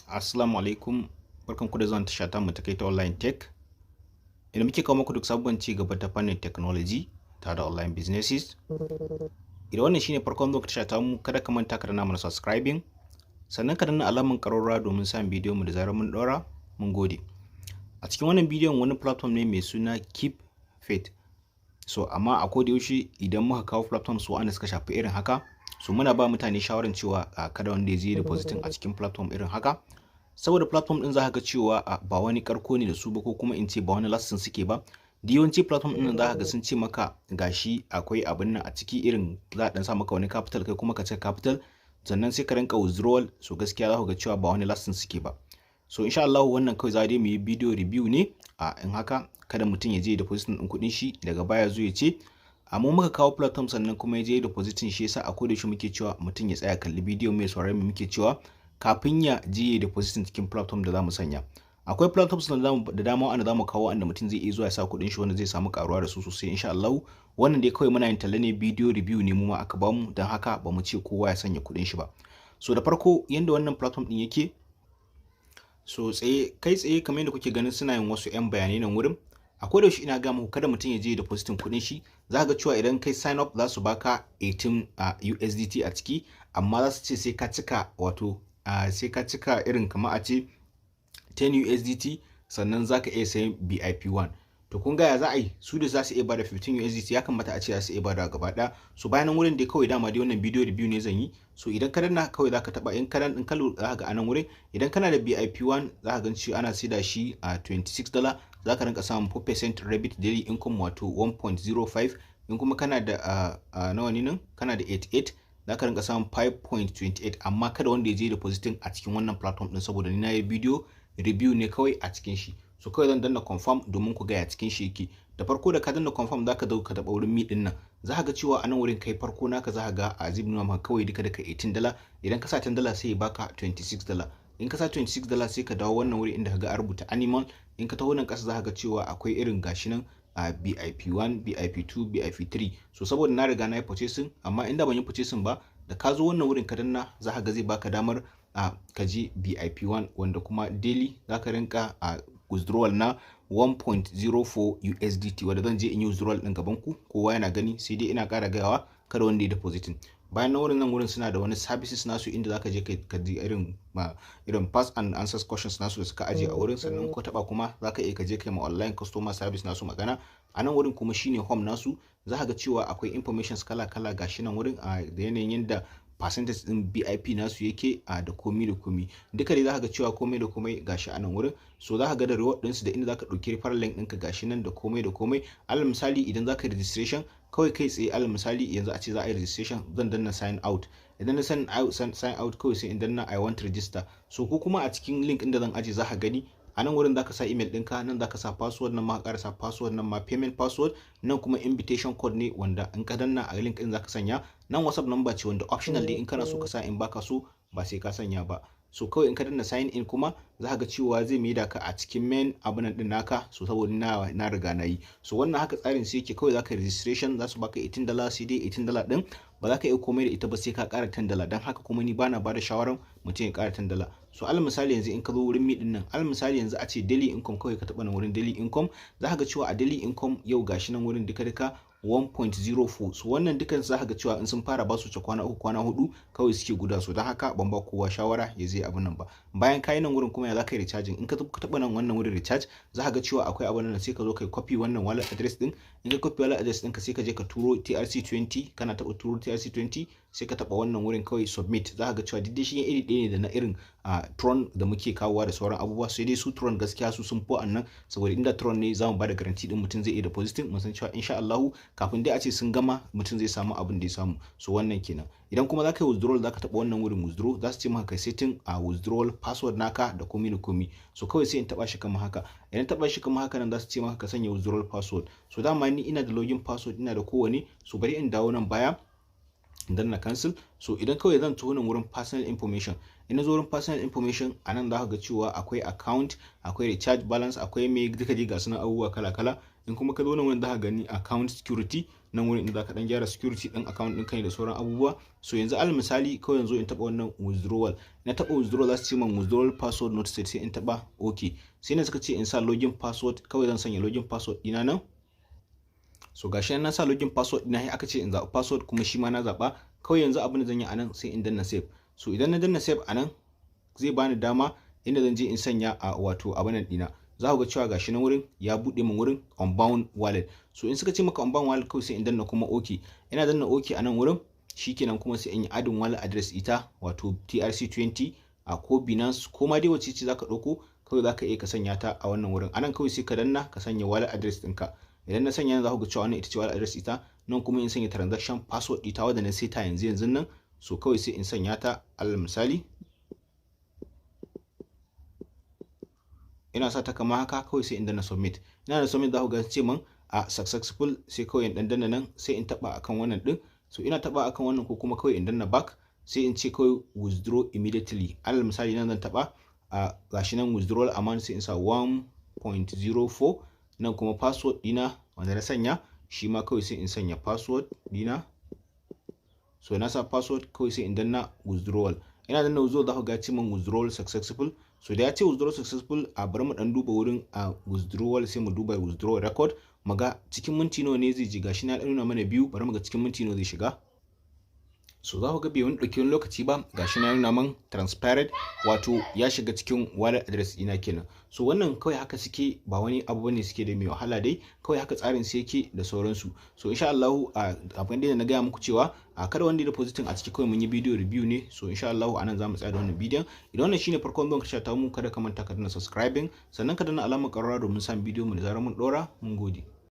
Assalamu alaikum, barkanku da zuwan tasha mu ta kai ta online tech. Idan muke kawo muku duk sabon ci gaba ta fannin technology tare da online businesses. Idan wannan shine farkon zuwa tasha mu, kada ka manta ka danna mana subscribing, sannan ka danna alamun ƙararrawa domin samun bidiyon mu da zarar mun ɗora. Mun gode. A cikin wannan bidiyon wani platform ne mai suna Keep Faith. So amma a koda yaushe idan muka kawo platform su wanda suka shafi irin haka, so muna ba mutane shawaran cewa kada wanda ya je depositing a cikin platform irin haka, saboda platform din za ka ga cewa ba wani karko ne da su ba, ko kuma in ce ba wani lassin suke ba. Da yawanci platform din za ka ga sun ce maka gashi akwai abin nan a ciki, irin za a dan sa maka wani capital kai kuma ka ce capital, sannan sai ka rinka withdrawal. So gaskiya za ku ga cewa ba wani lassin suke ba. So insha Allah wannan kawai za dai mu yi video review ne in haka kada mutum ya je depositing din kuɗin shi daga baya zo ya ce amma muka kawo platform sannan kuma ya je depositing. Shi yasa a koda shi muke cewa mutum ya tsaya kalli bidiyo mai saurari mu muke cewa kafin ya je depositing cikin platform da zamu sanya. Akwai platforms da dama wanda zamu kawo wanda mutum zai iya zuwa ya sa kuɗin shi wanda zai samu karuwa da su sosai insha Allah. Wannan dai kawai muna yin talla ne, bidiyo review ne mu ma aka bamu, dan haka ba mu ce kowa ya sanya kuɗin shi ba. So da farko yanda wannan platform din yake, so kai tsaye kamar yadda kuke ganin suna yin wasu 'yan bayanai nan wurin. A koda yaushe ina ga muku kada mutum ya je depositing kuɗin shi. Za ga cewa idan kai sign up za su baka 18 USDT a ciki, amma za su ce sai ka cika wato sai ka cika irin kamar a ce 10 USDT sannan za ka iya sayan BIP1. To kun ga ya za a yi, su da za su iya bada 15 USDT ya kamata a ce za su iya bada gaba ɗaya. So bayan nan wurin dai kawai dama dai wannan bidiyo review ne zan yi. So idan ka danna kawai za ka taɓa, in ka za ga a nan wurin idan kana da BIP1 za ka gan cewa ana saida shi a $26. Za ka rinka samun 4% rebate daily income wato 1.05. in kuma kana da nawa ne nan, kana da 88, za ka rinka samun 5.28. amma kada wanda ya je depositing a cikin wannan platform din, saboda ni na yi bidiyo review ne kawai a cikin shi. So kawai zan danna confirm domin ku ga ya cikin shi yake. Da farko da ka danna confirm za ka zo ka taɓa wurin mi din nan, za ka ga cewa a nan wurin kai farko naka za ka ga a zai nuna maka kawai duka $18. Idan ka sa $10 sai ya baka $26. in ka sa $26 sai ka dawo wannan wuri inda ka ga a rubuta animal. In ka taho nan ƙasa za ka ga cewa akwai irin gashi nan BIP1, BIP2, BIP3. so saboda na riga na yi purchasing, amma inda ban yi purchasing ba, da ka zo wannan wurin ka danna za ka ga zai baka damar ka je BIP1 wanda kuma daily za ka rinka withdrawal na 1.04 USDT wanda zan je in yi withdrawal din gaban ku, kowa yana gani, sai dai ina ƙara gayawa kada wanda ya depositing. Bayan nan wurin suna da wani services nasu inda zaka je ka ji irin pass and answers questions nasu da suka aje a wurin, sannan ko taba kuma zaka iya ka je kai ma online customer service nasu magana. A nan wurin kuma shine home nasu. Za ka ga cewa akwai informations kala gashi nan wurin da yanayin yadda percentage din BIP nasu yake da komi da komi. Duka dai za ka ga cewa komai da komai gashi a nan wurin. So za ka ga da reward ɗinsu da inda za ka ɗauki referral link ɗinka gashi nan da komai da komai. Alal misali idan za ka yi registration kawai kai tsaye, alal misali yanzu a ce za a yi registration, zan danna sign out. Idan na sign out kawai sai in danna I want to register. So ko kuma a cikin link inda zan aje za ka gani a nan wurin za ka sa email ɗinka, nan za ka sa password, nan ma ka ƙara sa password, nan ma payment password, nan kuma invitation code ne wanda in ka danna a link ɗin za ka sanya. Nan WhatsApp number ce wanda optional ne, in kana so ka sa, in baka so ba sai ka sanya ba. So kawai in ka danna sign in kuma za ka ga cewa zai mai da ka a cikin main abunan din naka. So saboda na riga na yi. So wannan haka tsarin sai yake, kawai za ka registration za su baka $18, sai dai $18 din ba za ka iya komai da ita ba sai ka ƙara $10. Dan haka kuma ni bana bada shawaran mutum ya ƙara $10. So alal misali yanzu in ka zo wurin mi din nan, alal misali yanzu a ce daily income, kawai ka taɓa nan wurin daily income, za ka ga cewa a daily income yau gashi nan wurin duka 1.04. so wannan dukan za ka ga cewa in sun fara ba su wuce kwana 3 kwana 4 kawai suke guda. so don haka ban ba kowa shawara ya zai abin nan ba. Bayan kayi nan wurin kuma ya za ka yi recharging, in ka taɓa nan wannan wurin recharge, za ka ga cewa akwai abin nan, sai ka zo kai copy wannan wallet address din. In ka copy wallet address ɗinka sai ka je ka turo TRC20, kana taɓa turo TRC20 sai ka taɓa wannan wurin kawai submit. Za ka ga cewa duk shi iri ɗaya ne da na irin Tron da muke kawowa da sauran abubuwa, sai dai su Tron gaskiya su sun fi annan, saboda inda Tron ne za mu ba da garanti din mutum zai iya depositing, mun san cewa insha Allah kafin dai a ce sun gama mutum zai samu abin da ya samu. So wannan kenan. Idan kuma za ka yi withdrawal, za ka taɓa wannan wurin withdraw, za su ce maka kai setting withdrawal password naka da komi da komi. So kawai sai in taɓa shi kamar haka. Idan taɓa shi kamar haka nan za su ce maka ka sanya withdrawal password. So dama ni ina da login password, ina da kowane. So bari in dawo nan baya dan na cancel. So idan kawai zan taho nan wurin personal information, ina zo wurin personal information, a nan za ka ga cewa akwai account, akwai recharge balance, akwai me duka dai ga sunan abubuwa kala. In kuma ka zo nan wurin za ka gani account security. nan wurin inda zaka dan gyara security din account din kai da sauran abubuwa. So yanzu alal misali kawai yanzu in taba wannan withdrawal, na taba withdrawal za su ce man withdrawal password not set, sai in taba okay. Sai ne suka ce in sa login password, kawai zan sanya login password dina nan. So gashi na sa login password dina, sai aka ce in zaɓi password kuma shi ma na zaɓa. Kawai yanzu abin da zan yi anan sai in danna save. So idan na danna save anan zai bani dama inda zan je in sanya a wato abin dina. Za ku ga cewa gashi nan wurin ya bude min wurin unbound wallet. So in suka ce maka unbound wallet kawai sai in danna kuma okay. Ina danna okay anan wurin, shikenan kuma sai in yi adding wallet address ita wato TRC20 a ko Binance ko ma dai wacce ce zaka dauko, kawai zaka iya ka sanya ta a wannan wurin. Anan kawai sai ka danna ka sanya wallet address ɗinka. Idan na sanya za ku ga cewa wannan ita ce wallet address ita, nan kuma in sanya transaction password ita wadda na seta yanzu nan. So kawai sai in sanya ta alal misali ina sa ta kama haka, kawai sai in danna submit. Ina da submit za ku ga ce man a successful, sai kawai in danna nan sai in taba akan wannan din. So ina taba akan wannan ko kuma kawai in danna back, sai in ce kawai withdraw immediately. Alal misali nan zan taba a gashi nan withdrawal amount, sai in sa 1.04, nan kuma password dina wanda na sanya shi ma kawai sai in sanya password dina. So na sa password, kawai sai in danna withdrawal. Ina danna withdrawal za ku ga ce man withdrawal successful. So da ya ce withdrawal successful, a bari mu dan duba wurin a withdrawal, sai mu duba withdrawal record mu ga cikin minti nawa ne zai ji. Gashi na nuna mana 2, bari mu ga cikin minti nawa zai shiga. So za ku ga bai wani dauki wani lokaci ba, gashi na nuna man transparent, wato ya shiga cikin wallet address ina kenan. So wannan kawai haka suke, ba wani abu bane suke da mai wahala dai, kawai haka tsarin su yake da sauransu. So insha Allah abin da na gaya muku cewa a kada wanda depositing a ciki, kawai mun yi video review ne. So insha Allah anan zamu tsaya da wannan bidiyon. Idan wannan shine farkon zuwan ka ta mu, kada ka manta ka danna subscribing, sannan ka danna alamar ƙararrawa domin samun bidiyo mu da zarar mun dora. Mun gode.